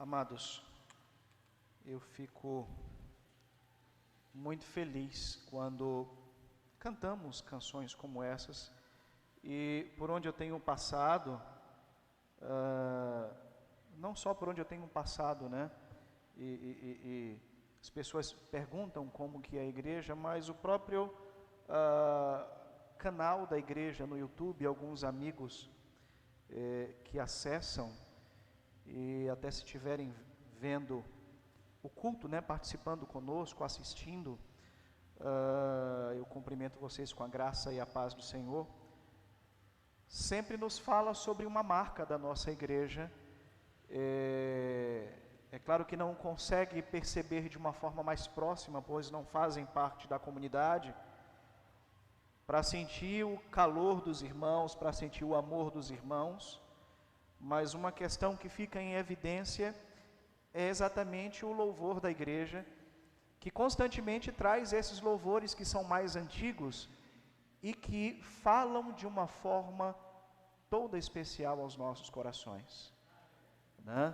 Amados, eu fico muito feliz quando cantamos canções como essas e por onde eu tenho passado, não só por onde eu tenho passado, né? E as pessoas perguntam como que é a igreja, mas o próprio canal da igreja no YouTube, alguns amigos que acessam, e até se estiverem vendo o culto, né, participando conosco, assistindo, eu cumprimento vocês com a graça e a paz do Senhor. Sempre nos fala sobre uma marca da nossa igreja. É claro que não consegue perceber de uma forma mais próxima, pois não fazem parte da comunidade, para sentir o calor dos irmãos, para sentir o amor dos irmãos. Mas uma questão que fica em evidência é exatamente o louvor da igreja, que constantemente traz esses louvores que são mais antigos e que falam de uma forma toda especial aos nossos corações, né?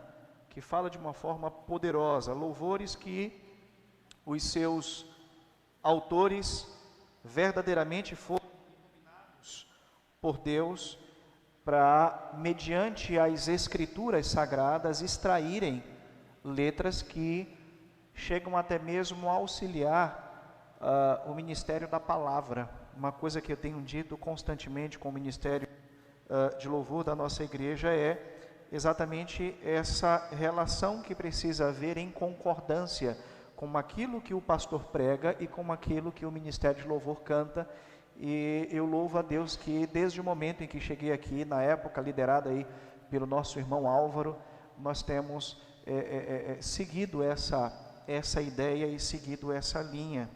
Que fala de uma forma poderosa, louvores que os seus autores verdadeiramente foram iluminados por Deus para, mediante as escrituras sagradas, extraírem letras que chegam até mesmo a auxiliar o ministério da palavra. Uma coisa que eu tenho dito constantemente com o ministério de louvor da nossa igreja é exatamente essa relação que precisa haver em concordância com aquilo que o pastor prega e com aquilo que o ministério de louvor canta. E eu louvo a Deus que desde o momento em que cheguei aqui, na época liderada aí pelo nosso irmão Álvaro, nós temos seguido essa ideia e seguido essa linha.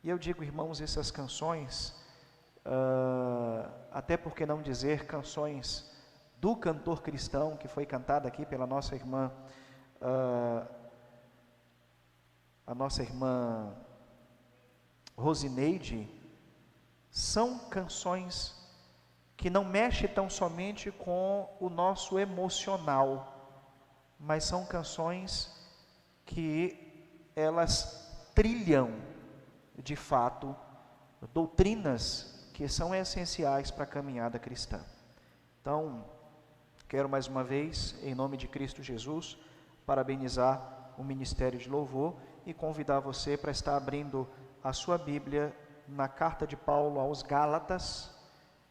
E eu digo, irmãos, essas canções, até por que não dizer canções do cantor cristão, que foi cantada aqui pela nossa irmã, a nossa irmã Rosineide, são canções que não mexem tão somente com o nosso emocional, mas são canções que elas trilham, de fato, doutrinas que são essenciais para a caminhada cristã. Então, quero mais uma vez, em nome de Cristo Jesus, parabenizar o Ministério de Louvor e convidar você para estar abrindo a sua Bíblia na carta de Paulo aos Gálatas,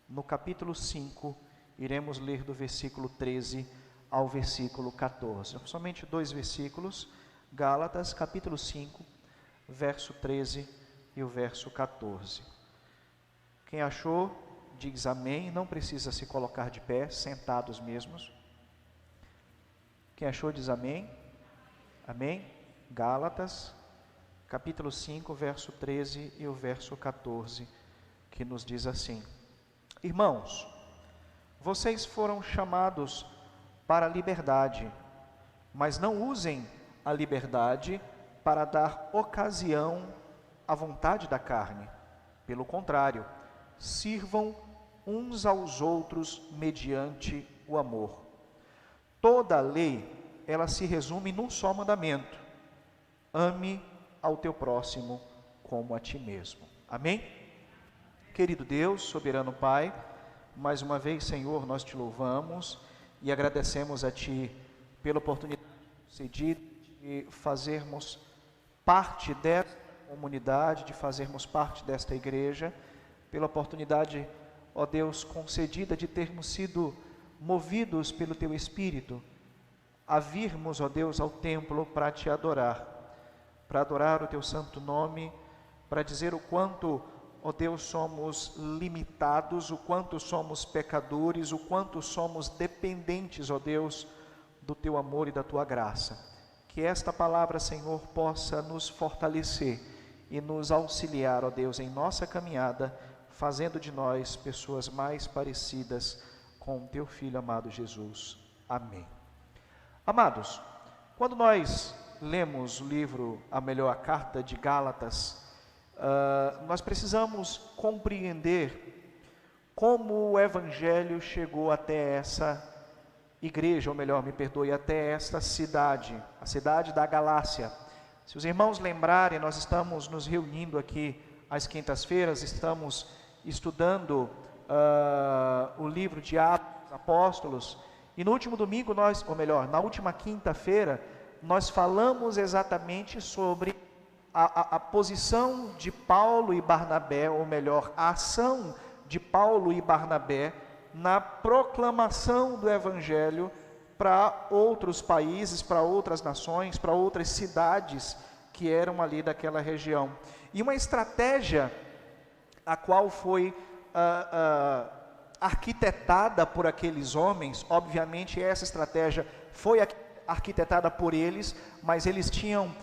no capítulo 5, iremos ler do versículo 13 ao versículo 14. Somente 2 versículos, Gálatas, capítulo 5, verso 13 e o verso 14. Quem achou, diz amém, não precisa se colocar de pé, sentados mesmos. Quem achou, diz amém. Amém. Gálatas, capítulo 5, verso 13 e o verso 14, que nos diz assim: Irmãos, vocês foram chamados para a liberdade, mas não usem a liberdade para dar ocasião à vontade da carne. Pelo contrário, sirvam uns aos outros mediante o amor. Toda a lei, ela se resume num só mandamento: ame ao teu próximo como a ti mesmo. Amém? Querido Deus, soberano Pai, mais uma vez, Senhor, nós te louvamos e agradecemos a Ti pela oportunidade de fazermos parte desta comunidade, de fazermos parte desta igreja, pela oportunidade, ó Deus, concedida de termos sido movidos pelo Teu Espírito a virmos, ó Deus, ao templo para Te adorar, para adorar o Teu santo nome, para dizer o quanto, ó Deus, somos limitados, o quanto somos pecadores, o quanto somos dependentes, ó Deus, do Teu amor e da Tua graça. Que esta palavra, Senhor, possa nos fortalecer e nos auxiliar, ó Deus, em nossa caminhada, fazendo de nós pessoas mais parecidas com o Teu Filho amado Jesus. Amém. Amados, quando nós lemos o livro, a carta de Gálatas, nós precisamos compreender como o Evangelho chegou até essa igreja, ou melhor, me perdoe, até esta cidade, a cidade da Galácia. Se os irmãos lembrarem, nós estamos nos reunindo aqui às quintas-feiras, estamos estudando o livro de Atos dos Apóstolos, e no último domingo na última quinta-feira, nós falamos exatamente sobre a posição de Paulo e Barnabé, ou melhor, a ação de Paulo e Barnabé na proclamação do Evangelho para outros países, para outras nações, para outras cidades que eram ali daquela região. E uma estratégia a qual foi arquitetada por aqueles homens, obviamente essa estratégia foi arquitetada por eles, mas eles tinham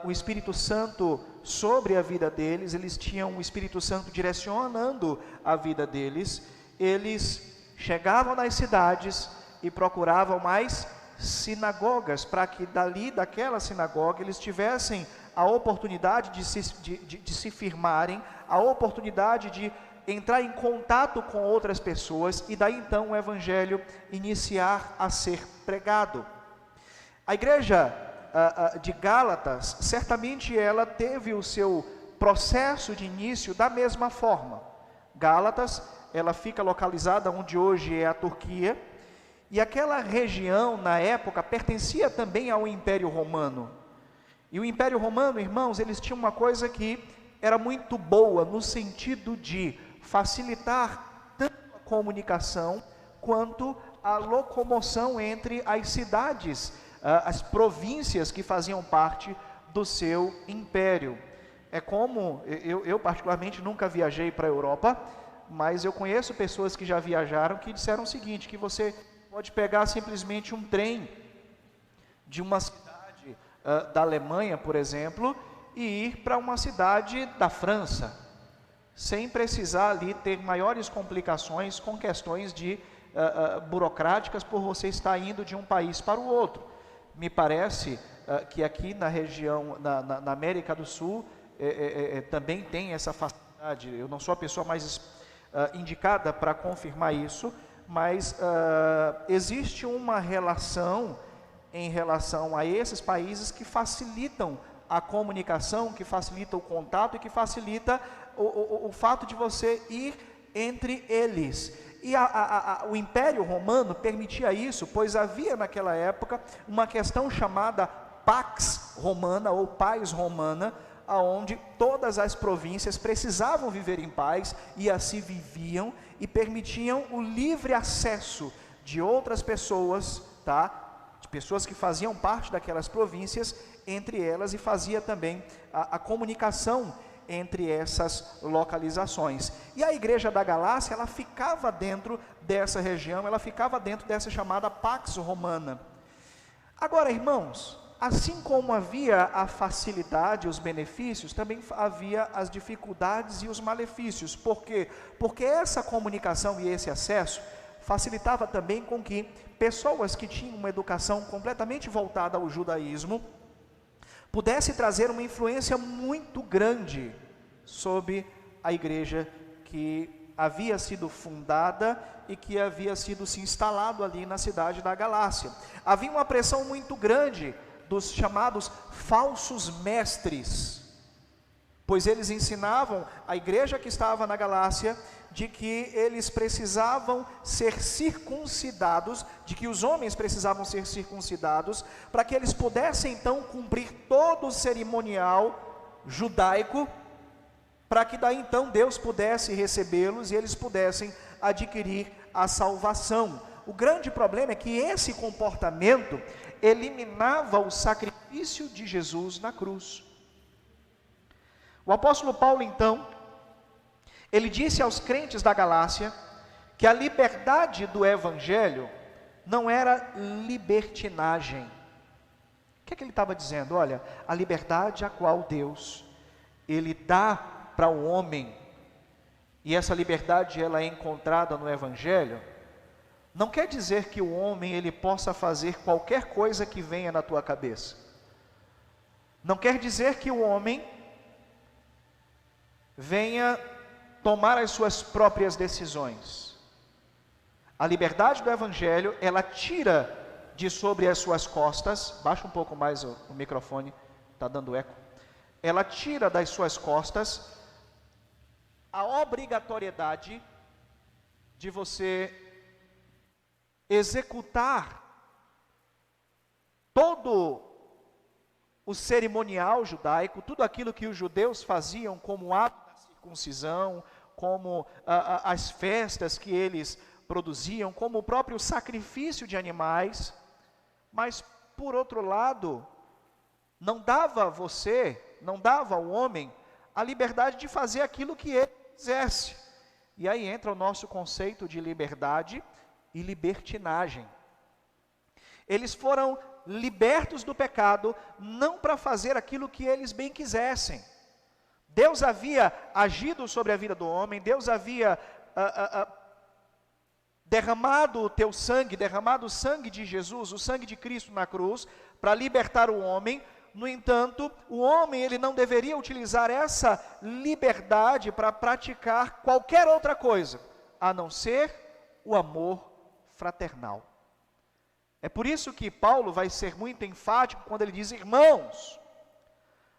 o Espírito Santo sobre a vida deles, eles tinham o Espírito Santo direcionando a vida deles. Eles chegavam nas cidades e procuravam mais sinagogas, para que daquela sinagoga, eles tivessem a oportunidade de se firmarem, a oportunidade de entrar em contato com outras pessoas, e daí então o Evangelho iniciar a ser pregado. A igreja de Gálatas, certamente ela teve o seu processo de início da mesma forma. Gálatas, ela fica localizada onde hoje é a Turquia, e aquela região na época pertencia também ao Império Romano. E o Império Romano, irmãos, eles tinham uma coisa que era muito boa, no sentido de facilitar tanto a comunicação quanto a locomoção entre as cidades, as províncias que faziam parte do seu império. É como, eu particularmente nunca viajei para a Europa, mas eu conheço pessoas que já viajaram que disseram o seguinte, que você pode pegar simplesmente um trem de uma cidade da Alemanha, por exemplo, e ir para uma cidade da França, sem precisar ali ter maiores complicações com questões burocráticas por você estar indo de um país para o outro. Me parece que aqui na região, na América do Sul, também tem essa facilidade. Eu não sou a pessoa mais indicada para confirmar isso, mas existe uma relação em relação a esses países que facilitam a comunicação, que facilita o contato e que facilita o fato de você ir entre eles. E o Império Romano permitia isso, pois havia naquela época uma questão chamada Pax Romana ou Paz Romana, aonde todas as províncias precisavam viver em paz e assim viviam, e permitiam o livre acesso de outras pessoas, de pessoas que faziam parte daquelas províncias entre elas, e fazia também a comunicação entre essas localizações. E a igreja da Galácia, ela ficava dentro dessa região, ela ficava dentro dessa chamada Pax Romana. Agora, irmãos, assim como havia a facilidade, os benefícios, também havia as dificuldades e os malefícios. Por quê? Porque essa comunicação e esse acesso facilitava também com que pessoas que tinham uma educação completamente voltada ao judaísmo pudesse trazer uma influência muito grande sobre a igreja que havia sido fundada e que havia sido se instalado ali na cidade da Galácia. Havia uma pressão muito grande dos chamados falsos mestres, pois eles ensinavam a igreja que estava na Galácia de que eles precisavam ser circuncidados, de que os homens precisavam ser circuncidados, para que eles pudessem então cumprir todo o cerimonial judaico, para que daí então Deus pudesse recebê-los e eles pudessem adquirir a salvação. O grande problema é que esse comportamento eliminava o sacrifício de Jesus na cruz. O apóstolo Paulo então, ele disse aos crentes da Galácia que a liberdade do Evangelho não era libertinagem. O que é que ele estava dizendo? Olha, a liberdade a qual Deus, ele dá para o homem, e essa liberdade ela é encontrada no Evangelho, não quer dizer que o homem ele possa fazer qualquer coisa que venha na tua cabeça. Não quer dizer que o homem venha tomar as suas próprias decisões. A liberdade do Evangelho, ela tira de sobre as suas costas, baixa um pouco mais o microfone, está dando eco. Ela tira das suas costas a obrigatoriedade de você executar todo o cerimonial judaico, tudo aquilo que os judeus faziam como ato da circuncisão, como as festas que eles produziam, como o próprio sacrifício de animais, mas por outro lado, não dava ao homem a liberdade de fazer aquilo que ele quisesse. E aí entra o nosso conceito de liberdade e libertinagem. Eles foram libertos do pecado, não para fazer aquilo que eles bem quisessem. Deus havia agido sobre a vida do homem, Deus havia derramado o teu sangue, derramado o sangue de Jesus, o sangue de Cristo na cruz, para libertar o homem. No entanto, o homem ele não deveria utilizar essa liberdade para praticar qualquer outra coisa, a não ser o amor fraternal. É por isso que Paulo vai ser muito enfático quando ele diz: irmãos,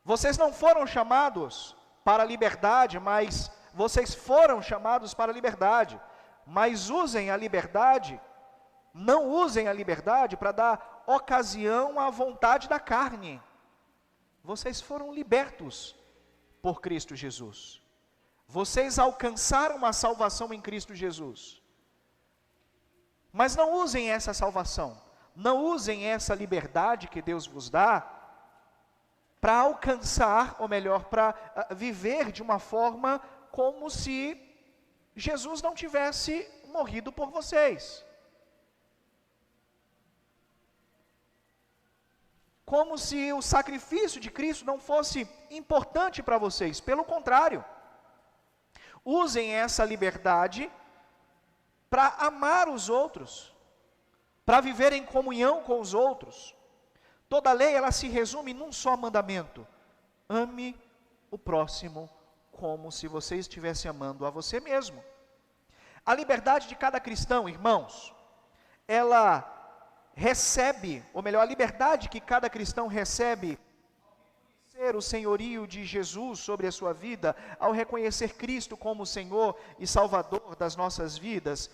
vocês não foram chamados para a liberdade, mas vocês foram chamados para a liberdade. Mas usem a liberdade, não usem a liberdade para dar ocasião à vontade da carne. Vocês foram libertos por Cristo Jesus. Vocês alcançaram a salvação em Cristo Jesus. Mas não usem essa salvação, não usem essa liberdade que Deus vos dá para alcançar, ou melhor, para viver de uma forma como se Jesus não tivesse morrido por vocês. Como se o sacrifício de Cristo não fosse importante para vocês. Pelo contrário, usem essa liberdade para amar os outros, para viver em comunhão com os outros. Toda lei, ela se resume num só mandamento: ame o próximo como se você estivesse amando a você mesmo. A liberdade de cada cristão, irmãos, ela recebe, ou melhor, a liberdade que cada cristão recebe ao reconhecer o senhorio de Jesus sobre a sua vida, ao reconhecer Cristo como Senhor e Salvador das nossas vidas,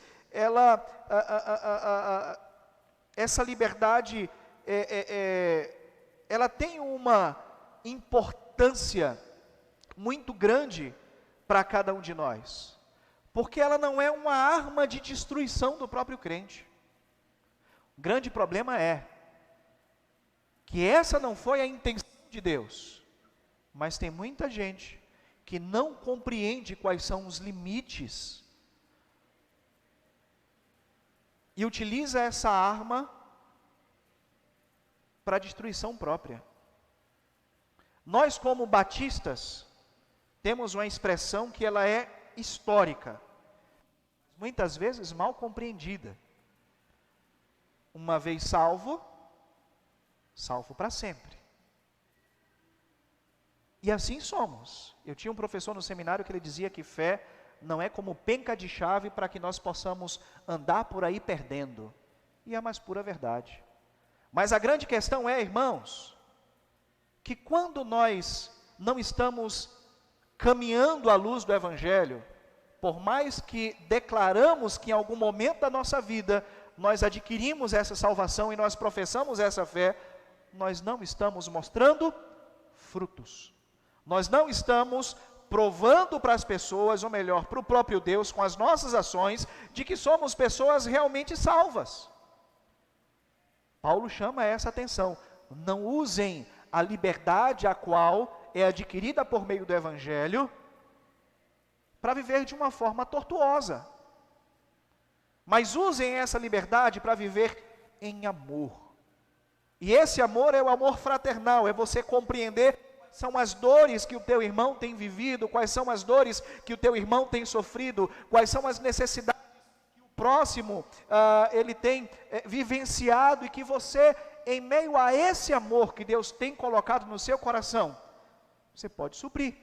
essa liberdade, ela tem uma importância muito grande para cada um de nós, porque ela não é uma arma de destruição do próprio crente. O grande problema é que essa não foi a intenção de Deus, mas tem muita gente que não compreende quais são os limites e utiliza essa arma para destruição própria. Nós, como batistas, temos uma expressão que ela é histórica, muitas vezes mal compreendida. Uma vez salvo, salvo para sempre. E assim somos. Eu tinha um professor no seminário que ele dizia que fé não é como penca de chave para que nós possamos andar por aí perdendo. E é a mais pura verdade. Mas a grande questão é, irmãos, que quando nós não estamos caminhando à luz do Evangelho, por mais que declaramos que em algum momento da nossa vida nós adquirimos essa salvação e nós professamos essa fé, nós não estamos mostrando frutos. Nós não estamos provando para as pessoas, ou melhor, para o próprio Deus, com as nossas ações, de que somos pessoas realmente salvas. Paulo chama essa atenção: não usem a liberdade a qual é adquirida por meio do Evangelho para viver de uma forma tortuosa. Mas usem essa liberdade para viver em amor. E esse amor é o amor fraternal, é você compreender quais são as dores que o teu irmão tem vivido, quais são as dores que o teu irmão tem sofrido, quais são as necessidades que o próximo ele tem vivenciado, e que você, em meio a esse amor que Deus tem colocado no seu coração, você pode suprir.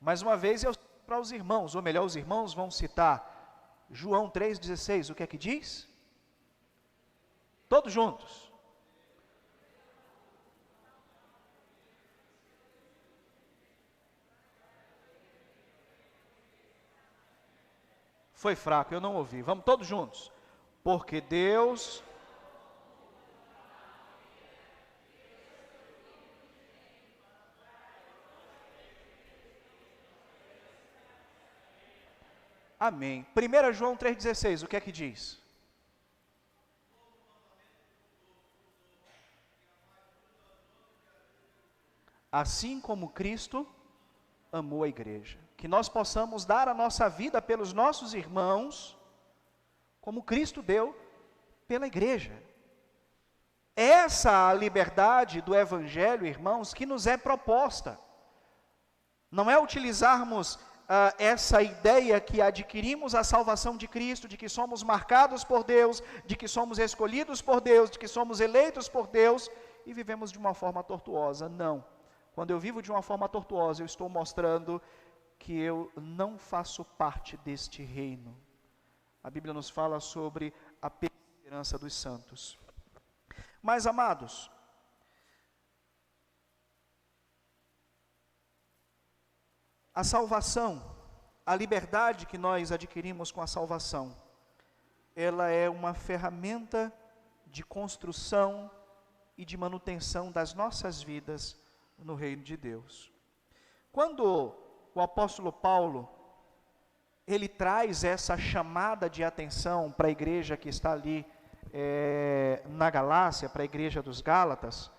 Mais uma vez, para os irmãos, ou melhor, os irmãos vão citar João 3,16, o que é que diz? Todos juntos. Foi fraco, eu não ouvi. Vamos todos juntos. Porque Deus... Amém. 1 João 3,16, o que é que diz? Assim como Cristo amou a igreja. Que nós possamos dar a nossa vida pelos nossos irmãos, como Cristo deu pela igreja. Essa a liberdade do Evangelho, irmãos, que nos é proposta. Não é utilizarmos essa ideia que adquirimos a salvação de Cristo, de que somos marcados por Deus, de que somos escolhidos por Deus, de que somos eleitos por Deus, e vivemos de uma forma tortuosa. Não. Quando eu vivo de uma forma tortuosa, eu estou mostrando que eu não faço parte deste reino. A Bíblia nos fala sobre a perseverança dos santos. Mas, amados, a salvação, a liberdade que nós adquirimos com a salvação, ela é uma ferramenta de construção e de manutenção das nossas vidas no reino de Deus. Quando o apóstolo Paulo, ele traz essa chamada de atenção para a igreja que está ali na Galácia, para a igreja dos Gálatas,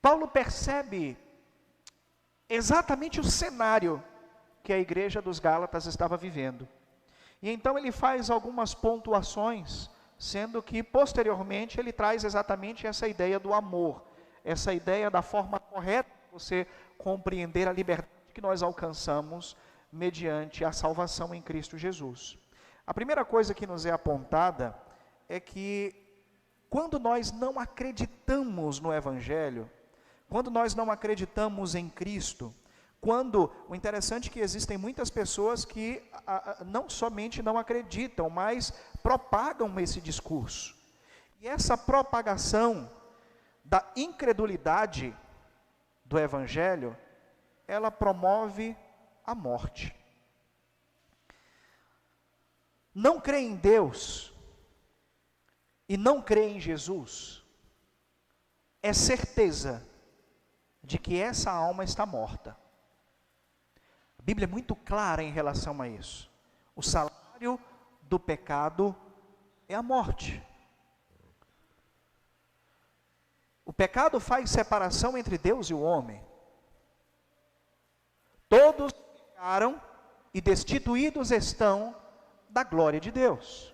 Paulo percebe exatamente o cenário que a igreja dos Gálatas estava vivendo. E então ele faz algumas pontuações, sendo que posteriormente ele traz exatamente essa ideia do amor, essa ideia da forma correta de você compreender a liberdade que nós alcançamos mediante a salvação em Cristo Jesus. A primeira coisa que nos é apontada é que quando nós não acreditamos no Evangelho, quando nós não acreditamos em Cristo, o interessante é que existem muitas pessoas que não somente não acreditam, mas propagam esse discurso. E essa propagação da incredulidade do Evangelho, ela promove a morte. Não crer em Deus e não crer em Jesus é certeza de que essa alma está morta. A Bíblia é muito clara em relação a isso. O salário do pecado é a morte. O pecado faz separação entre Deus e o homem. Todos pecaram e destituídos estão da glória de Deus.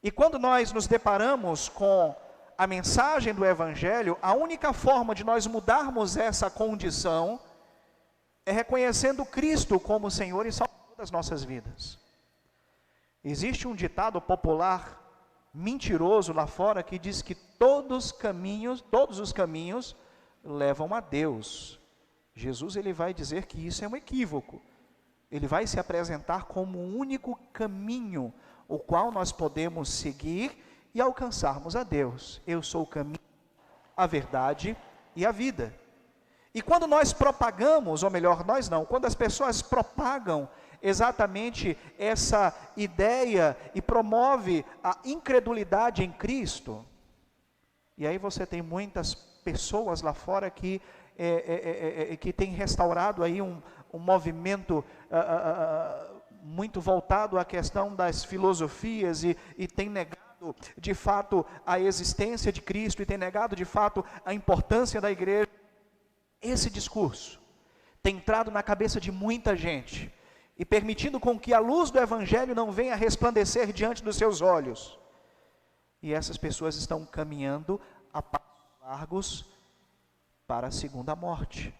E quando nós nos deparamos com a mensagem do Evangelho, a única forma de nós mudarmos essa condição é reconhecendo Cristo como Senhor e Salvador das nossas vidas. Existe um ditado popular mentiroso lá fora que diz que todos os caminhos levam a Deus. Jesus, ele vai dizer que isso é um equívoco. Ele vai se apresentar como o único caminho o qual nós podemos seguir e alcançarmos a Deus. Eu sou o caminho, a verdade e a vida. E quando nós propagamos, ou melhor, nós não, quando as pessoas propagam exatamente essa ideia e promove a incredulidade em Cristo, e aí você tem muitas pessoas lá fora que têm restaurado aí um movimento muito voltado à questão das filosofias e tem negado de fato a existência de Cristo e tem negado de fato a importância da igreja. Esse discurso tem entrado na cabeça de muita gente e permitindo com que a luz do Evangelho não venha resplandecer diante dos seus olhos. E essas pessoas estão caminhando a passos largos para a segunda morte.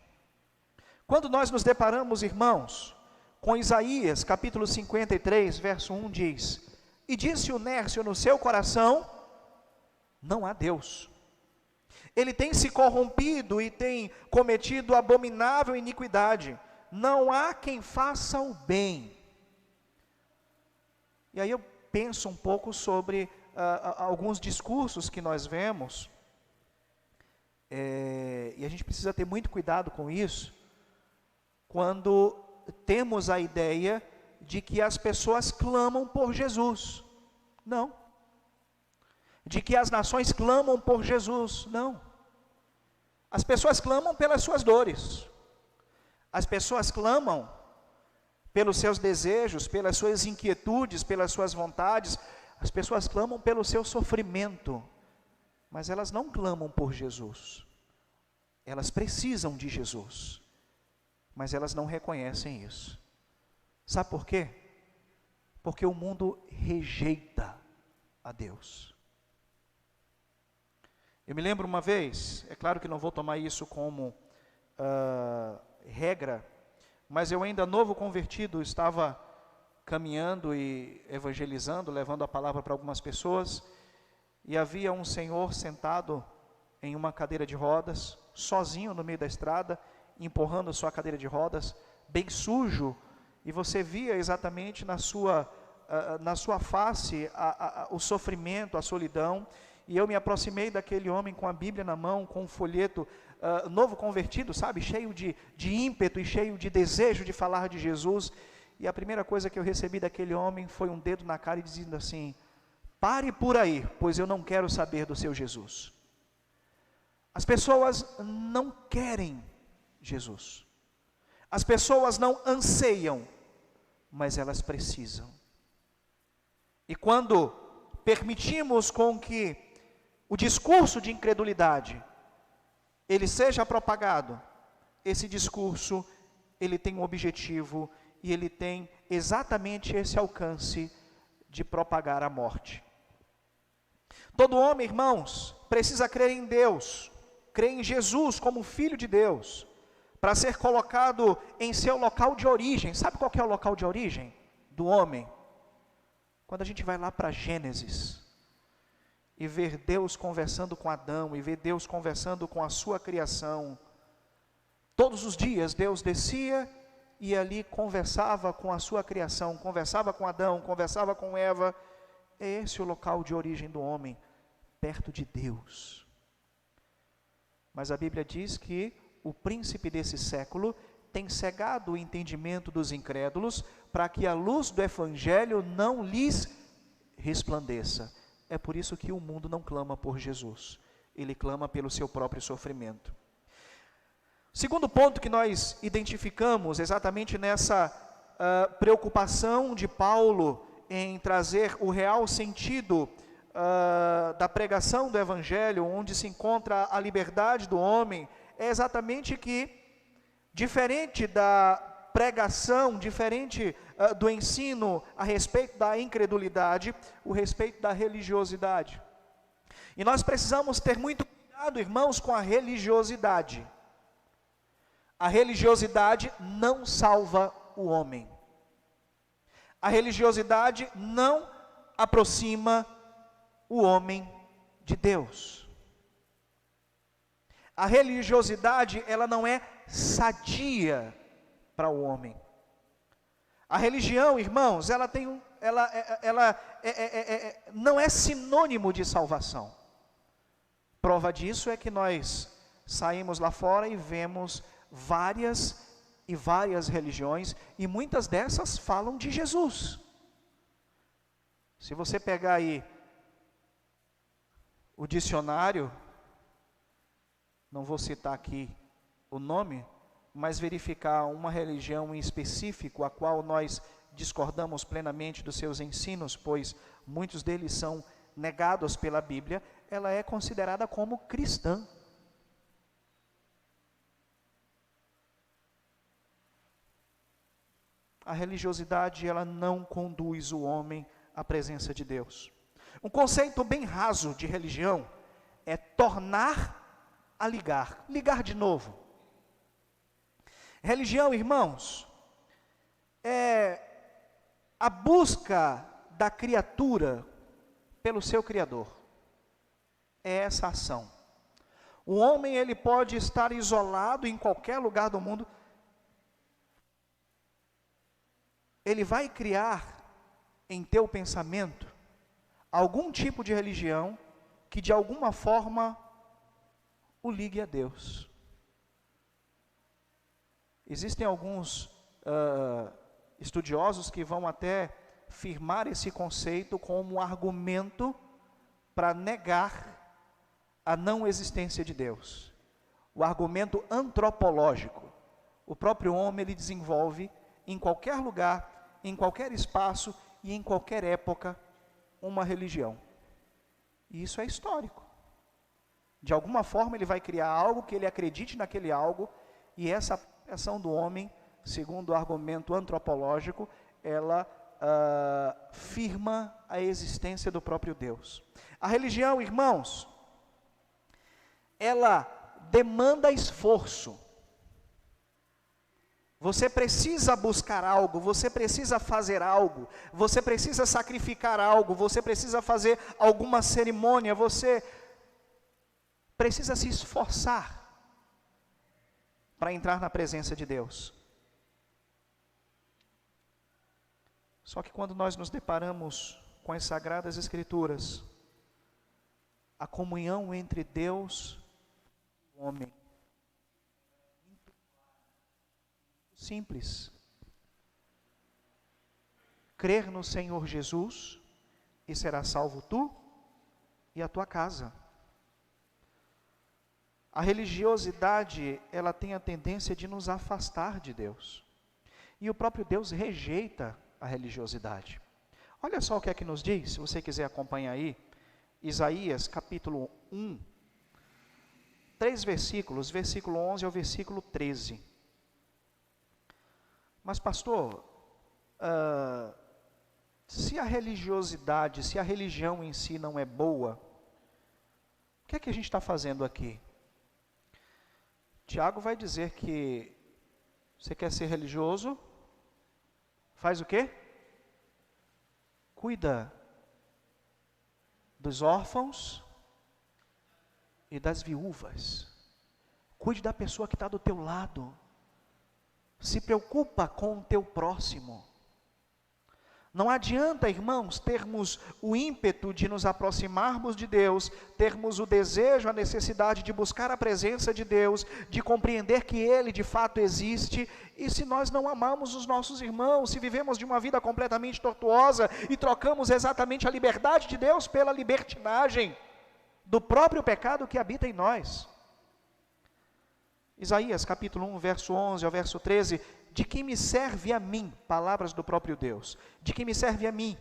Quando nós nos deparamos, irmãos, com Isaías, capítulo 53, verso 1 diz: E disse o nércio no seu coração, não há Deus. Ele tem se corrompido e tem cometido abominável iniquidade. Não há quem faça o bem. E aí eu penso um pouco sobre alguns discursos que nós vemos, e a gente precisa ter muito cuidado com isso, quando temos a ideia de que as pessoas clamam por Jesus. Não. De que as nações clamam por Jesus. Não. As pessoas clamam pelas suas dores. As pessoas clamam pelos seus desejos, pelas suas inquietudes, pelas suas vontades. As pessoas clamam pelo seu sofrimento. Mas elas não clamam por Jesus. Elas precisam de Jesus. Mas elas não reconhecem isso. Sabe por quê? Porque o mundo rejeita a Deus. Eu me lembro uma vez, é claro que não vou tomar isso como regra, mas eu ainda novo convertido, estava caminhando e evangelizando, levando a palavra para algumas pessoas, e havia um senhor sentado em uma cadeira de rodas, sozinho no meio da estrada, empurrando sua cadeira de rodas, bem sujo, e você via exatamente na sua face o sofrimento, a solidão. E eu me aproximei daquele homem com a Bíblia na mão, com um folheto, novo convertido, sabe, cheio de ímpeto e cheio de desejo de falar de Jesus. E a primeira coisa que eu recebi daquele homem foi um dedo na cara e dizendo assim: pare por aí, pois eu não quero saber do seu Jesus. As pessoas não querem Jesus. As pessoas não anseiam, mas elas precisam. E quando permitimos com que o discurso de incredulidade ele seja propagado, esse discurso ele tem um objetivo e ele tem exatamente esse alcance de propagar a morte. Todo homem, irmãos, precisa crer em Deus, crer em Jesus como Filho de Deus, para ser colocado em seu local de origem. Sabe qual que é o local de origem do homem? Quando a gente vai lá para Gênesis, e ver Deus conversando com Adão, e ver Deus conversando com a sua criação. Todos os dias Deus descia, e ali conversava com a sua criação, conversava com Adão, conversava com Eva. É esse o local de origem do homem, perto de Deus. Mas a Bíblia diz que o príncipe desse século tem cegado o entendimento dos incrédulos, para que a luz do Evangelho não lhes resplandeça. É por isso que o mundo não clama por Jesus, ele clama pelo seu próprio sofrimento. Segundo ponto que nós identificamos exatamente nessa preocupação de Paulo em trazer o real sentido da pregação do Evangelho, onde se encontra a liberdade do homem, é exatamente que, diferente da pregação, diferente do ensino a respeito da incredulidade, o respeito da religiosidade. E nós precisamos ter muito cuidado, irmãos, com a religiosidade. A religiosidade não salva o homem. A religiosidade não aproxima o homem de Deus. A religiosidade, ela não é sadia para o homem. A religião, irmãos, ela não é sinônimo de salvação. Prova disso é que nós saímos lá fora e vemos várias e várias religiões, e muitas dessas falam de Jesus. Se você pegar aí o dicionário, não vou citar aqui o nome, mas verificar uma religião em específico, a qual nós discordamos plenamente dos seus ensinos, pois muitos deles são negados pela Bíblia, ela é considerada como cristã. A religiosidade, ela não conduz o homem à presença de Deus. Um conceito bem raso de religião é tornar a ligar, ligar de novo. Religião, irmãos, é a busca da criatura pelo seu Criador. É essa ação. O homem, ele pode estar isolado em qualquer lugar do mundo. Ele vai criar em teu pensamento algum tipo de religião que de alguma forma o ligue a Deus. Existem alguns estudiosos que vão até firmar esse conceito como um argumento para negar a não existência de Deus. O argumento antropológico. O próprio homem ele desenvolve em qualquer lugar, em qualquer espaço e em qualquer época uma religião. E isso é histórico. De alguma forma ele vai criar algo que ele acredite naquele algo, e essa ação do homem, segundo o argumento antropológico, ela firma a existência do próprio Deus. A religião, irmãos, ela demanda esforço. Você precisa buscar algo, você precisa fazer algo, você precisa sacrificar algo, você precisa fazer alguma cerimônia, você precisa se esforçar para entrar na presença de Deus. Só que quando nós nos deparamos com as Sagradas Escrituras, a comunhão entre Deus e o homem, simples. Crer no Senhor Jesus e será salvo tu e a tua casa. A religiosidade, ela tem a tendência de nos afastar de Deus. E o próprio Deus rejeita a religiosidade. Olha só o que é que nos diz, se você quiser acompanhar aí, Isaías capítulo 1, 3 versículos, versículo 11 ao versículo 13. Mas pastor, se a religiosidade, se a religião em si não é boa, o que é que a gente está fazendo aqui? Tiago vai dizer que você quer ser religioso, faz o quê? Cuida dos órfãos e das viúvas. Cuide da pessoa que está do teu lado. Se preocupa com o teu próximo. Não adianta, irmãos, termos o ímpeto de nos aproximarmos de Deus, termos o desejo, a necessidade de buscar a presença de Deus, de compreender que Ele de fato existe, e se nós não amamos os nossos irmãos, se vivemos de uma vida completamente tortuosa e trocamos exatamente a liberdade de Deus pela libertinagem do próprio pecado que habita em nós. Isaías capítulo 1, verso 11 ao verso 13, de que me serve a mim, palavras do próprio Deus, de que me serve a mim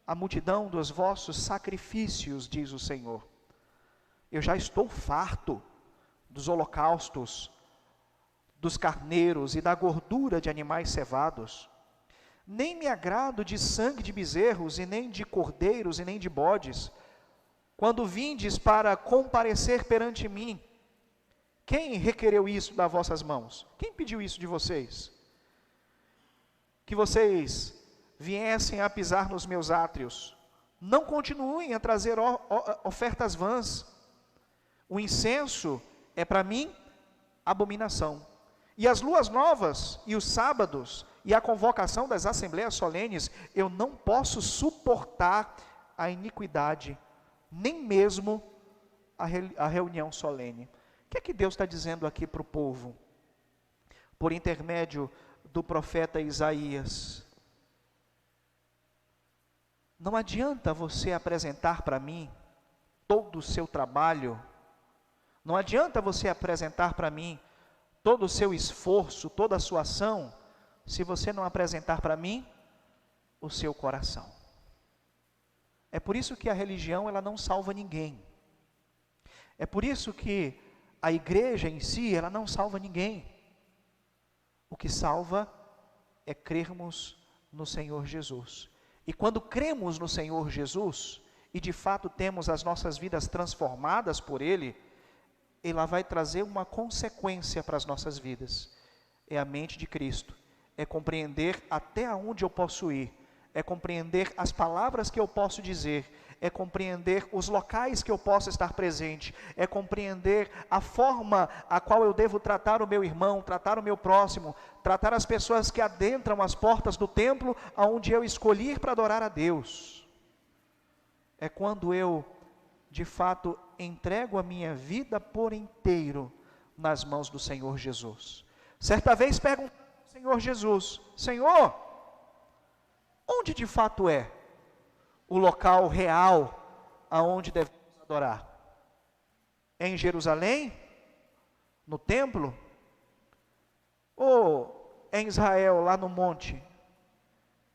a multidão dos vossos sacrifícios, diz o Senhor. Eu já estou farto dos holocaustos, dos carneiros e da gordura de animais cevados. Nem me agrado de sangue de bezerros, e nem de cordeiros, e nem de bodes. Quando vindes para comparecer perante mim, quem requereu isso das vossas mãos? Quem pediu isso de vocês? Que vocês viessem a pisar nos meus átrios. Não continuem a trazer ofertas vãs. O incenso é para mim abominação. E as luas novas, e os sábados, e a convocação das assembleias solenes, eu não posso suportar a iniquidade, nem mesmo a reunião solene. O que é que Deus está dizendo aqui para o povo? Por intermédio do profeta Isaías. Não adianta você apresentar para mim todo o seu trabalho, não adianta você apresentar para mim todo o seu esforço, toda a sua ação, se você não apresentar para mim o seu coração. É por isso que a religião ela não salva ninguém. É por isso que a igreja em si, ela não salva ninguém. O que salva é crermos no Senhor Jesus. E quando cremos no Senhor Jesus, e de fato temos as nossas vidas transformadas por Ele, ela vai trazer uma consequência para as nossas vidas. É a mente de Cristo. É compreender até onde eu posso ir, é compreender as palavras que eu posso dizer, é compreender os locais que eu posso estar presente, é compreender a forma a qual eu devo tratar o meu irmão, tratar o meu próximo, tratar as pessoas que adentram as portas do templo aonde eu escolhi para adorar a Deus. É quando eu, de fato, entrego a minha vida por inteiro nas mãos do Senhor Jesus. Certa vez perguntei ao Senhor Jesus: Senhor, onde de fato é o local real aonde devemos adorar? É em Jerusalém? No templo? Ou é em Israel, lá no monte?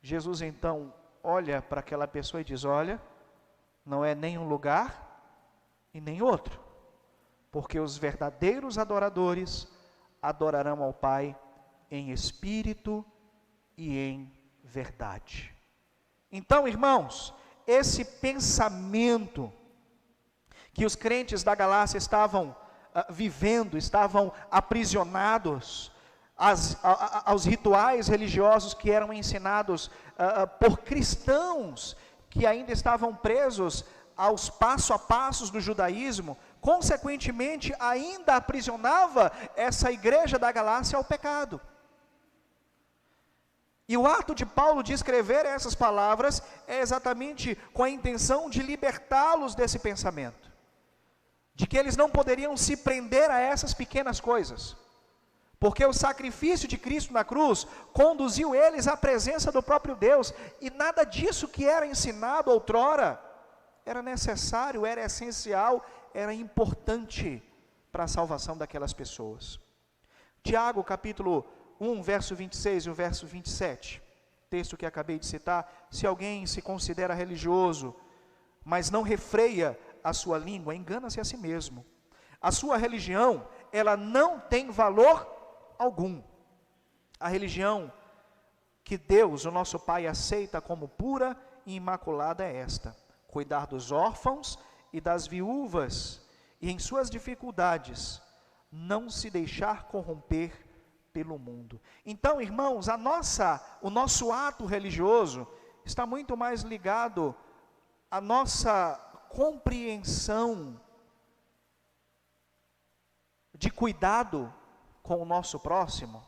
Jesus então olha para aquela pessoa e diz: olha, não é nem um lugar e nem outro, porque os verdadeiros adoradores adorarão ao Pai em espírito e em verdade. Então, irmãos, esse pensamento que os crentes da Galácia estavam vivendo, estavam aprisionados aos rituais religiosos que eram ensinados por cristãos que ainda estavam presos aos passo a passos do judaísmo, consequentemente ainda aprisionava essa igreja da Galácia ao pecado. E o ato de Paulo de escrever essas palavras é exatamente com a intenção de libertá-los desse pensamento, de que eles não poderiam se prender a essas pequenas coisas, porque o sacrifício de Cristo na cruz conduziu eles à presença do próprio Deus, e nada disso que era ensinado outrora era necessário, era essencial, era importante para a salvação daquelas pessoas. Tiago capítulo 1, verso 26 e o verso 27, texto que acabei de citar: se alguém se considera religioso, mas não refreia a sua língua, engana-se a si mesmo. A sua religião, ela não tem valor algum. A religião que Deus, o nosso Pai, aceita como pura e imaculada é esta: cuidar dos órfãos e das viúvas, e em suas dificuldades, não se deixar corromper pelo mundo. Então, irmãos, o nosso ato religioso está muito mais ligado à nossa compreensão de cuidado com o nosso próximo,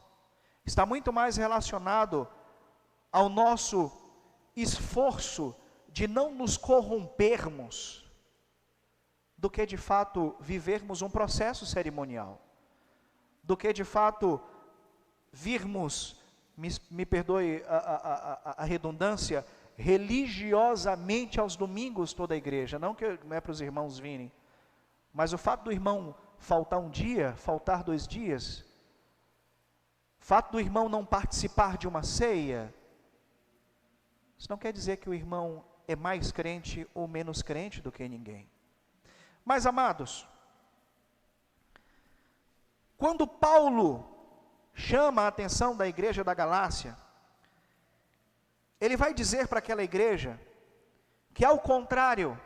está muito mais relacionado ao nosso esforço de não nos corrompermos, do que de fato vivermos um processo cerimonial, do que de fato virmos, me perdoe a redundância, religiosamente aos domingos toda a igreja, não é para os irmãos virem, mas o fato do irmão faltar um dia, faltar 2 dias, o fato do irmão não participar de uma ceia, isso não quer dizer que o irmão é mais crente ou menos crente do que ninguém. Mas, amados, quando Paulo chama a atenção da igreja da Galácia, ele vai dizer para aquela igreja que, ao contrário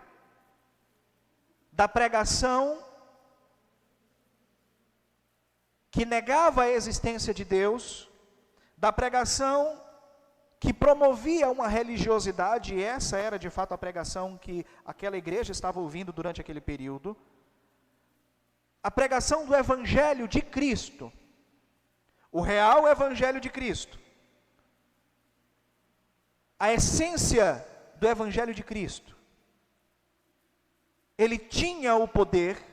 da pregação que negava a existência de Deus, da pregação que promovia uma religiosidade, e essa era de fato a pregação que aquela igreja estava ouvindo durante aquele período, a pregação do Evangelho de Cristo, o real Evangelho de Cristo, a essência do Evangelho de Cristo, ele tinha o poder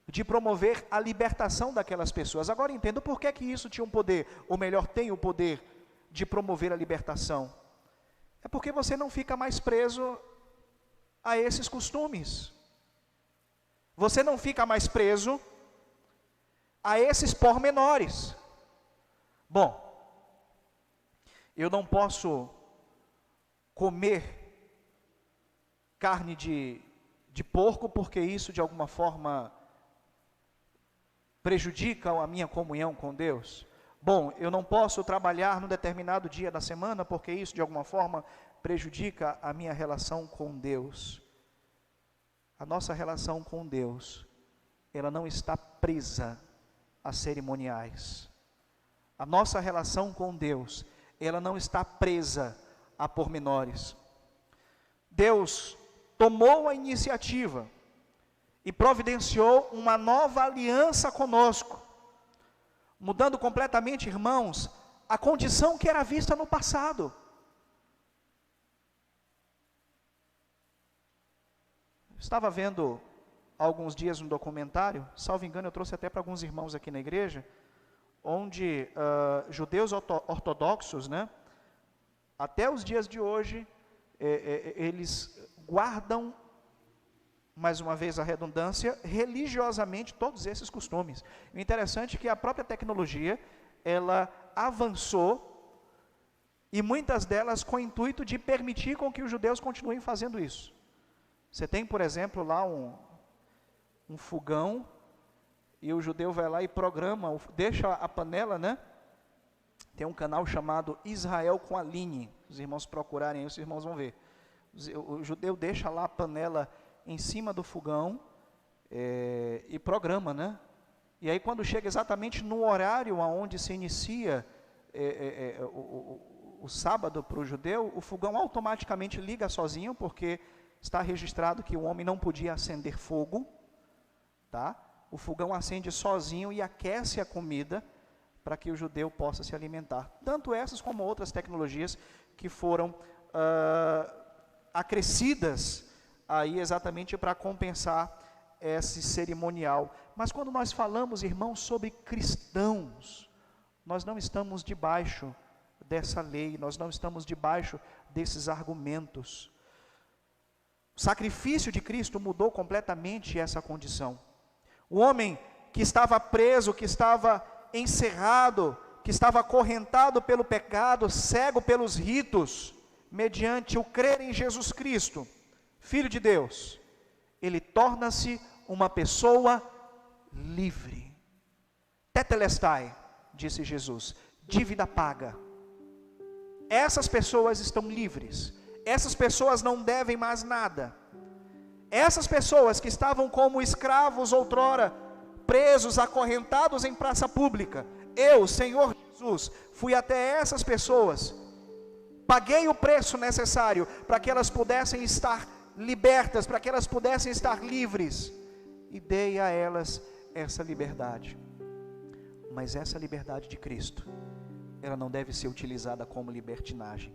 de promover a libertação daquelas pessoas. Agora entendo por que isso tinha um poder, ou melhor, tem o poder de promover a libertação. É porque você não fica mais preso a esses costumes, você não fica mais preso a esses pormenores. Bom, eu não posso comer carne de porco, porque isso de alguma forma prejudica a minha comunhão com Deus. Bom, eu não posso trabalhar num determinado dia da semana, porque isso de alguma forma prejudica a minha relação com Deus. A nossa relação com Deus, ela não está presa a cerimoniais. A nossa relação com Deus, ela não está presa a pormenores. Deus tomou a iniciativa e providenciou uma nova aliança conosco, mudando completamente, irmãos, a condição que era vista no passado. Estava vendo há alguns dias um documentário, salvo engano eu trouxe até para alguns irmãos aqui na igreja, onde judeus ortodoxos, né, até os dias de hoje, eles guardam, mais uma vez a redundância, religiosamente todos esses costumes. O interessante é que a própria tecnologia, ela avançou, e muitas delas com o intuito de permitir com que os judeus continuem fazendo isso. Você tem, por exemplo, lá um fogão, e o judeu vai lá e programa, deixa a panela, né? Tem um canal chamado Israel com Aline, os irmãos procurarem aí, os irmãos vão ver. O judeu deixa lá a panela em cima do fogão e programa, né? E aí quando chega exatamente no horário onde se inicia o sábado para o judeu, o fogão automaticamente liga sozinho, porque está registrado que o homem não podia acender fogo, tá? O fogão acende sozinho e aquece a comida para que o judeu possa se alimentar. Tanto essas como outras tecnologias que foram acrescidas aí exatamente para compensar esse cerimonial. Mas quando nós falamos, irmãos, sobre cristãos, nós não estamos debaixo dessa lei, nós não estamos debaixo desses argumentos. O sacrifício de Cristo mudou completamente essa condição. O homem que estava preso, que estava encerrado, que estava acorrentado pelo pecado, cego pelos ritos, mediante o crer em Jesus Cristo, Filho de Deus, ele torna-se uma pessoa livre. Tetelestai, disse Jesus, dívida paga. Essas pessoas estão livres. Essas pessoas não devem mais nada. Essas pessoas que estavam como escravos outrora, presos, acorrentados em praça pública, eu, Senhor Jesus, fui até essas pessoas, paguei o preço necessário para que elas pudessem estar libertas, para que elas pudessem estar livres, e dei a elas essa liberdade. Mas essa liberdade de Cristo, ela não deve ser utilizada como libertinagem.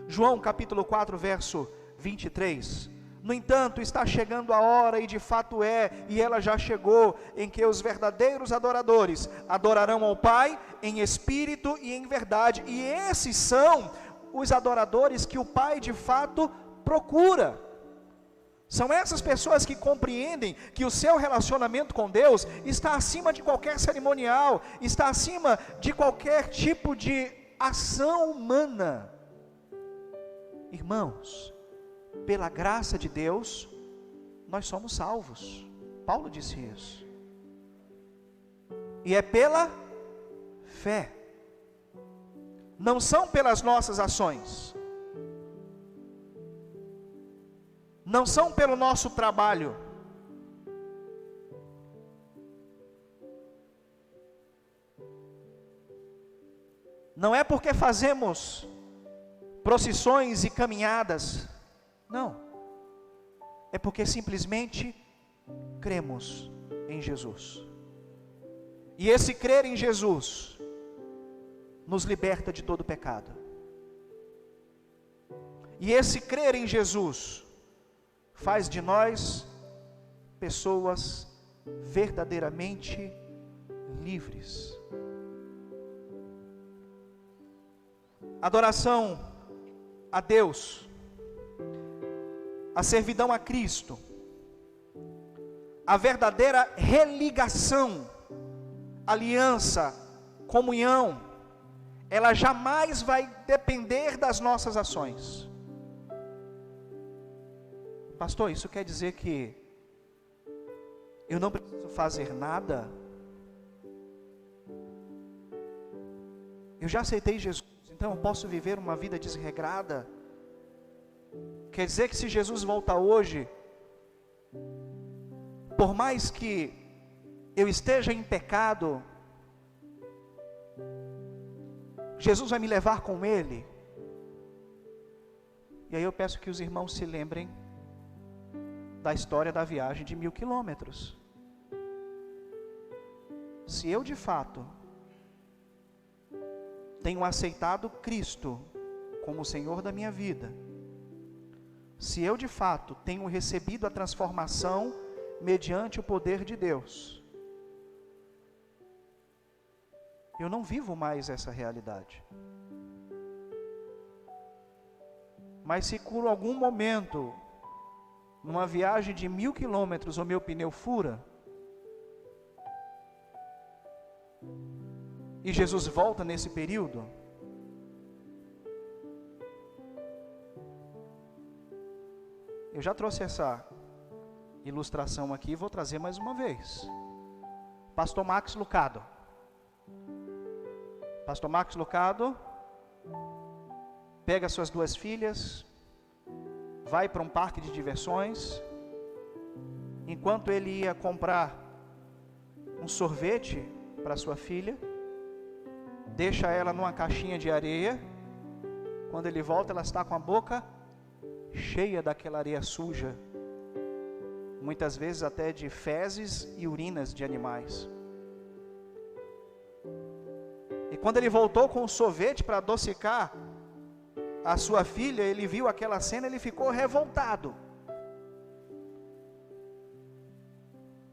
João capítulo 4, verso 23, no entanto, está chegando a hora, e de fato e ela já chegou, em que os verdadeiros adoradores adorarão ao Pai em espírito e em verdade, e esses são os adoradores que o Pai de fato procura. São essas pessoas que compreendem que o seu relacionamento com Deus está acima de qualquer cerimonial, está acima de qualquer tipo de ação humana. Irmãos, pela graça de Deus, nós somos salvos. Paulo disse isso. E é pela fé. Não são pelas nossas ações. Não são pelo nosso trabalho. Não é porque fazemos procissões e caminhadas. Não, é porque simplesmente cremos em Jesus, e esse crer em Jesus nos liberta de todo pecado, e esse crer em Jesus faz de nós pessoas verdadeiramente livres. Adoração a Deus, a servidão a Cristo, a verdadeira religação, aliança, comunhão, ela jamais vai depender das nossas ações. Pastor, isso quer dizer que eu não preciso fazer nada? Eu já aceitei Jesus, então eu posso viver uma vida desregrada? Quer dizer que se Jesus voltar hoje, por mais que eu esteja em pecado, Jesus vai me levar com Ele? E aí eu peço que os irmãos se lembrem da história da viagem de 1000 quilômetros. Se eu de fato tenho aceitado Cristo como o Senhor da minha vida, se eu de fato tenho recebido a transformação mediante o poder de Deus, eu não vivo mais essa realidade. Mas se por algum momento, numa viagem de 1000 quilômetros, o meu pneu fura, e Jesus volta nesse período, eu já trouxe essa ilustração aqui e vou trazer mais uma vez. Pastor Max Lucado. Pastor Max Lucado pega suas 2 filhas, vai para um parque de diversões. Enquanto ele ia comprar um sorvete para sua filha, deixa ela numa caixinha de areia. Quando ele volta, ela está com a boca cheia daquela areia suja, muitas vezes até de fezes e urinas de animais. E quando ele voltou com o sorvete para adocicar a sua filha, ele viu aquela cena, ele ficou revoltado.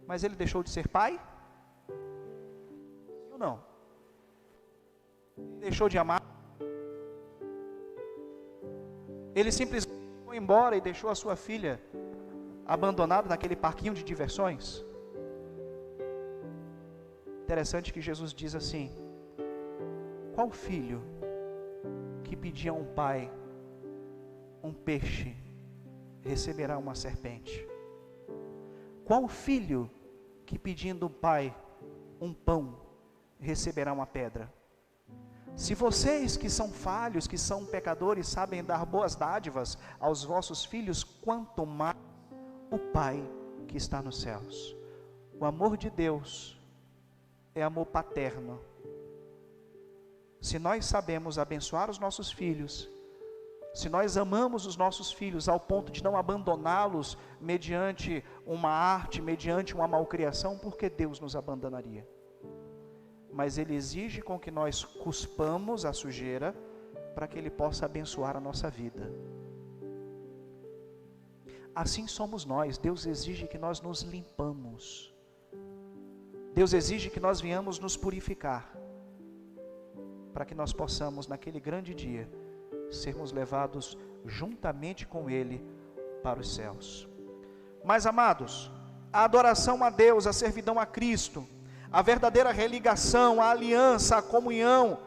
Mas ele deixou de ser pai? Ou não? Deixou de amar? Ele simplesmente foi embora e deixou a sua filha abandonada naquele parquinho de diversões? Interessante que Jesus diz assim: qual filho que pedir a um pai um peixe receberá uma serpente? Qual filho que pedindo ao pai um pão receberá uma pedra? Se vocês que são falhos, que são pecadores, sabem dar boas dádivas aos vossos filhos, quanto mais o Pai que está nos céus. O amor de Deus é amor paterno. Se nós sabemos abençoar os nossos filhos, se nós amamos os nossos filhos ao ponto de não abandoná-los mediante uma arte, mediante uma malcriação, por que Deus nos abandonaria? Mas Ele exige com que nós cuspamos a sujeira para que Ele possa abençoar a nossa vida. Assim somos nós. Deus exige que nós nos limpamos. Deus exige que nós venhamos nos purificar, para que nós possamos naquele grande dia sermos levados juntamente com Ele para os céus. Mas amados, a adoração a Deus, a servidão a Cristo, a verdadeira religação, a aliança, a comunhão,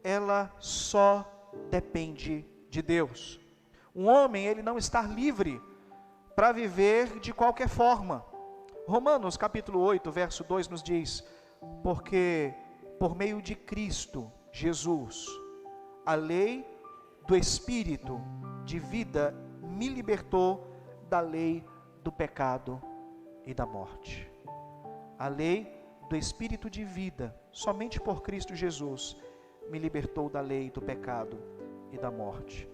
ela só depende de Deus. Um homem, ele não está livre para viver de qualquer forma. Romanos capítulo 8, verso 2 nos diz: porque por meio de Cristo Jesus, a lei do Espírito de vida me libertou da lei do pecado e da morte. A lei do Espírito de vida, somente por Cristo Jesus, me libertou da lei do pecado e da morte.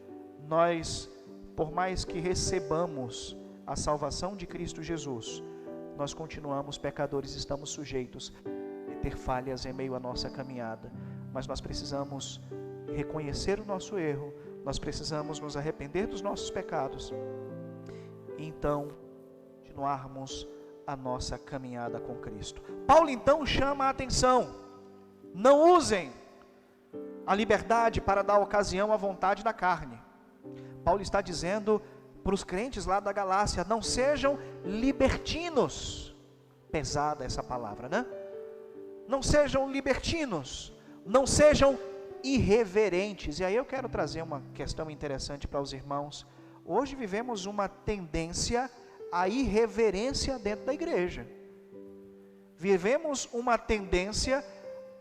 Nós, por mais que recebamos a salvação de Cristo Jesus, nós continuamos pecadores, estamos sujeitos a ter falhas em meio à nossa caminhada, mas nós precisamos reconhecer o nosso erro, nós precisamos nos arrepender dos nossos pecados, e então continuarmos a nossa caminhada com Cristo. Paulo então chama a atenção: não usem a liberdade para dar ocasião à vontade da carne. Paulo está dizendo para os crentes lá da Galácia: não sejam libertinos. Pesada essa palavra, né? Não sejam libertinos, não sejam irreverentes. E aí eu quero trazer uma questão interessante para os irmãos. Hoje vivemos uma tendência à irreverência dentro da igreja. Vivemos uma tendência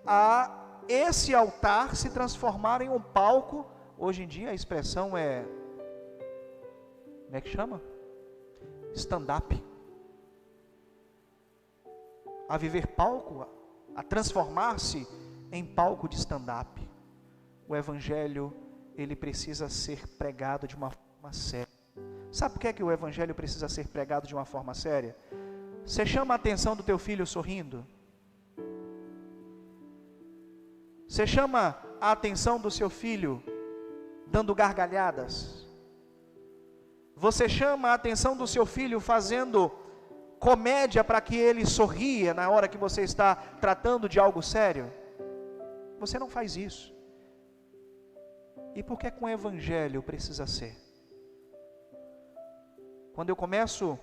a esse altar se transformar em um palco. Hoje em dia a expressão é, como é que chama? Stand-up. A viver palco, a transformar-se em palco de stand-up. O Evangelho, ele precisa ser pregado de uma forma séria. Sabe por que o Evangelho precisa ser pregado de uma forma séria? Você chama a atenção do teu filho sorrindo? Você chama a atenção do seu filho dando gargalhadas? Você chama a atenção do seu filho fazendo comédia para que ele sorria na hora que você está tratando de algo sério? Você não faz isso. E por que com o Evangelho precisa ser? Quando eu começo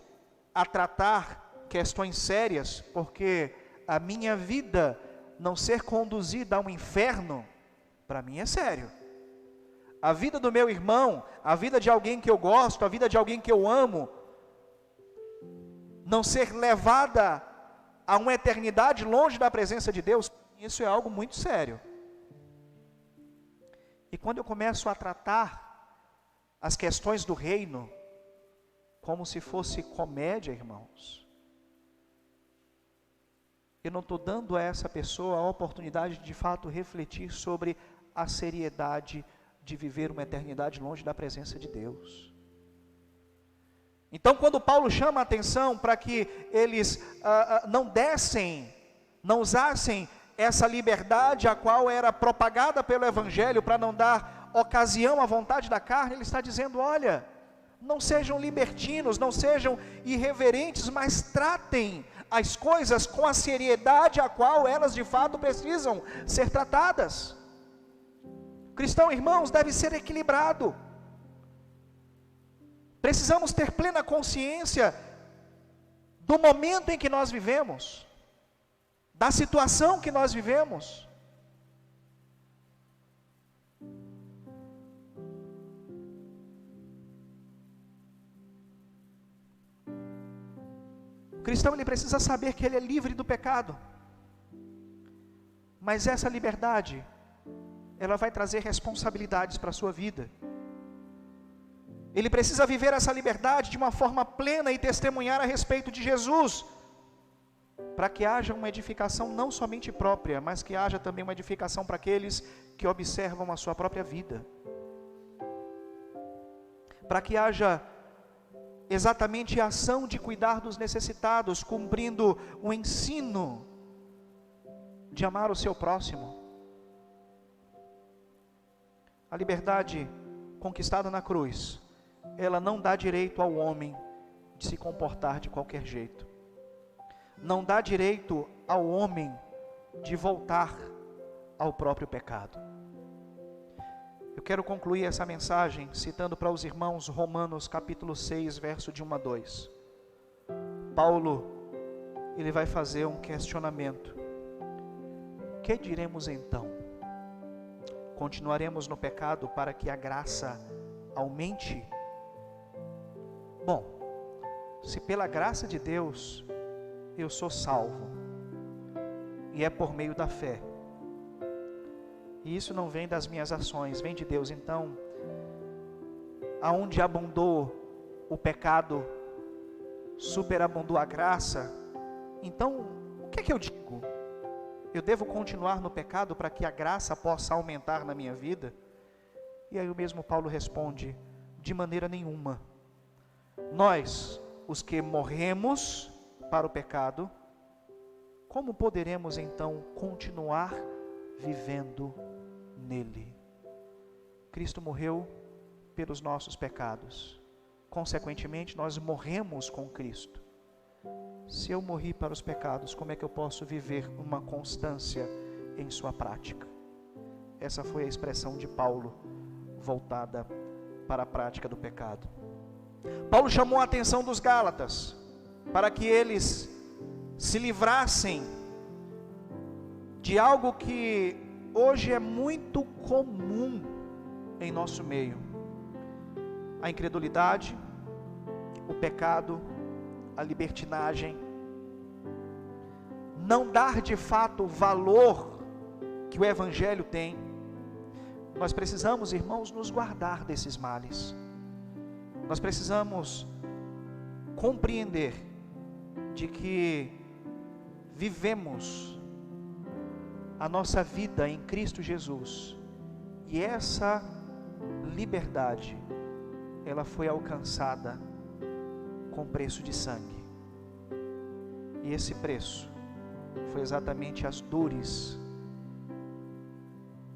a tratar questões sérias, porque a minha vida não ser conduzida ao inferno, para mim é sério. A vida do meu irmão, a vida de alguém que eu gosto, a vida de alguém que eu amo, não ser levada a uma eternidade longe da presença de Deus, isso é algo muito sério. E quando eu começo a tratar as questões do reino como se fosse comédia, irmãos, eu não estou dando a essa pessoa a oportunidade de fato refletir sobre a seriedade de viver uma eternidade longe da presença de Deus. Então, quando Paulo chama a atenção para que eles não usassem essa liberdade a qual era propagada pelo Evangelho para não dar ocasião à vontade da carne, ele está dizendo: olha, não sejam libertinos, não sejam irreverentes, mas tratem as coisas com a seriedade a qual elas de fato precisam ser tratadas. O cristão, irmãos, deve ser equilibrado. Precisamos ter plena consciência do momento em que nós vivemos, da situação que nós vivemos. O cristão, ele precisa saber que ele é livre do pecado, mas essa liberdade, ela vai trazer responsabilidades para a sua vida. Ele precisa viver essa liberdade de uma forma plena e testemunhar a respeito de Jesus, para que haja uma edificação não somente própria, mas que haja também uma edificação para aqueles que observam a sua própria vida. Para que haja exatamente a ação de cuidar dos necessitados, cumprindo o ensino de amar o seu próximo. A liberdade conquistada na cruz, ela não dá direito ao homem de se comportar de qualquer jeito. Não dá direito ao homem de voltar ao próprio pecado. Eu quero concluir essa mensagem citando para os irmãos Romanos capítulo 6, verso de 1 a 2. Paulo, ele vai fazer um questionamento. Que diremos então? Continuaremos no pecado para que a graça aumente? Bom, se pela graça de Deus eu sou salvo, e é por meio da fé, e isso não vem das minhas ações, vem de Deus, então, aonde abundou o pecado, superabundou a graça. Então, o que é que eu digo? Eu devo continuar no pecado para que a graça possa aumentar na minha vida? E aí o mesmo Paulo responde: de maneira nenhuma. Nós, os que morremos para o pecado, como poderemos então continuar vivendo nele? Cristo morreu pelos nossos pecados, consequentemente nós morremos com Cristo. Se eu morri para os pecados, como é que eu posso viver uma constância em sua prática? Essa foi a expressão de Paulo, voltada para a prática do pecado. Paulo chamou a atenção dos Gálatas, para que eles se livrassem de algo que hoje é muito comum em nosso meio: a incredulidade, o pecado, a libertinagem, não dar de fato o valor que o Evangelho tem. Nós precisamos, irmãos, nos guardar desses males. Nós precisamos compreender de que vivemos a nossa vida em Cristo Jesus, e essa liberdade, ela foi alcançada com preço de sangue. E esse preço foi exatamente as dores,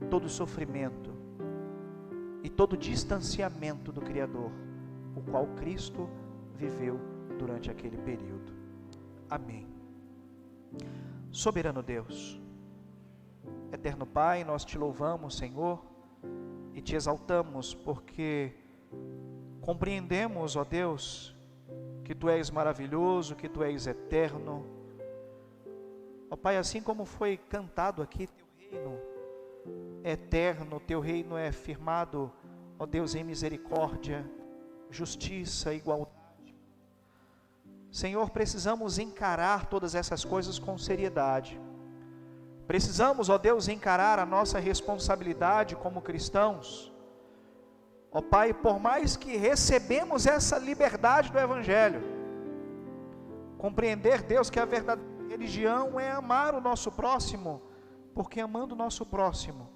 todo o sofrimento e todo o distanciamento do Criador, o qual Cristo viveu durante aquele período. Amém. Soberano Deus, eterno Pai, nós te louvamos, Senhor, e te exaltamos, porque compreendemos, ó Deus, que Tu és maravilhoso, que Tu és eterno. Ó Pai, assim como foi cantado aqui, Teu reino é eterno, Teu reino é firmado, ó Deus, em misericórdia, justiça, igualdade. Senhor, precisamos encarar todas essas coisas com seriedade. Precisamos, ó Deus, encarar a nossa responsabilidade como cristãos. Ó Pai, por mais que recebemos essa liberdade do Evangelho, compreender, Deus, que a verdadeira religião é amar o nosso próximo, porque amando o nosso próximo,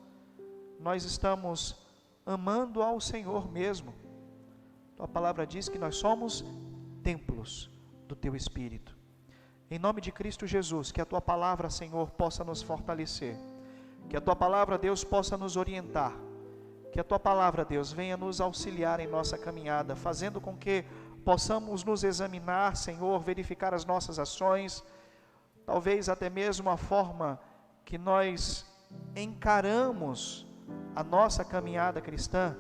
nós estamos amando ao Senhor mesmo. Tua palavra diz que nós somos templos do Teu Espírito. Em nome de Cristo Jesus, que a Tua palavra, Senhor, possa nos fortalecer, que a Tua palavra, Deus, possa nos orientar, que a Tua palavra, Deus, venha nos auxiliar em nossa caminhada, fazendo com que possamos nos examinar, Senhor, verificar as nossas ações, talvez até mesmo a forma que nós encaramos a nossa caminhada cristã,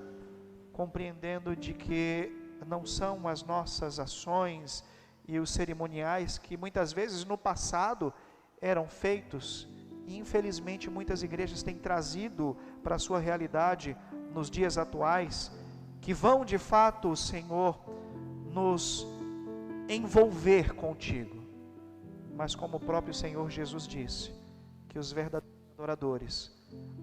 compreendendo de que não são as nossas ações e os cerimoniais que muitas vezes no passado eram feitos, e infelizmente muitas igrejas têm trazido para a sua realidade nos dias atuais, que vão de fato, Senhor, nos envolver contigo, mas como o próprio Senhor Jesus disse, que os verdadeiros adoradores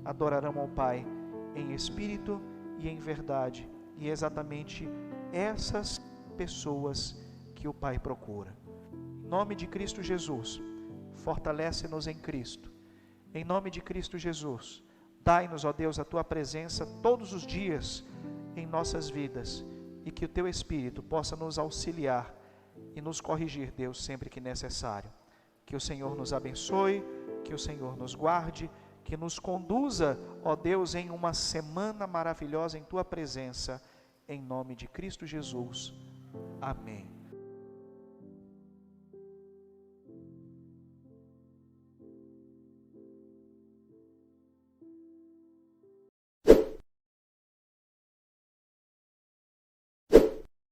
adorarão ao Pai em espírito e em verdade, e é exatamente essas pessoas que o Pai procura. Em nome de Cristo Jesus, fortalece-nos em Cristo. Em nome de Cristo Jesus, dai-nos, ó Deus, a Tua presença todos os dias em nossas vidas, e que o Teu Espírito possa nos auxiliar e nos corrigir, Deus, sempre que necessário. Que o Senhor nos abençoe, que o Senhor nos guarde, que nos conduza, ó Deus, em uma semana maravilhosa em Tua presença, em nome de Cristo Jesus. Amém.